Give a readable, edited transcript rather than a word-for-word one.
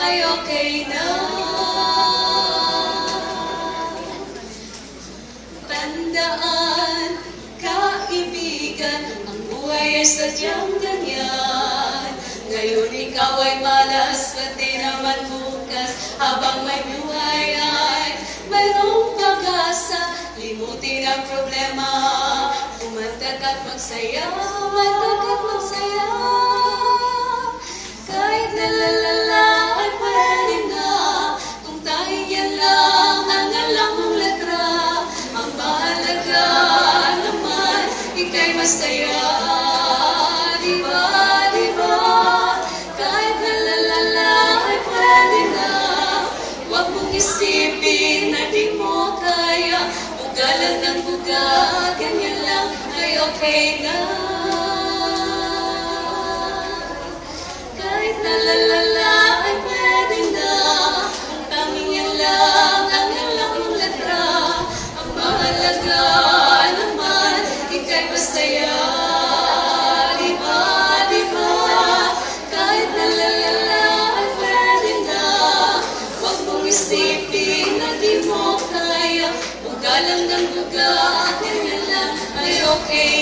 ay okay na. Tandaan, kaibigan, ang buhay ay sadyang ganyan. Ngayon ikaw ay malas, pati naman bukas. Habang may buhay ay mayroong pag-asa. Limutin ang problema, umantak at magsaya, umantak at magsaya. Kahit nalalala ay pwede na, kung tanging yan lang ang alam mong letra. Ang mahalaga naman, ika'y masaya. Diba, diba? Kahit nalalala ay pwede na, huwag mong isipin na di mo kaya. Bugalan ng buga, ganyan lang ay okay na. Kahit nalalala ay pwede na, ang tanging yan lang ang alam mong letra. Ang mahalaga naman, ika'y masaya. Diba, diba? Kahit nalalala ay pwede na, huwag mong isipin na di mo kaya. Bugalan ng buga, ganyan lang ay okay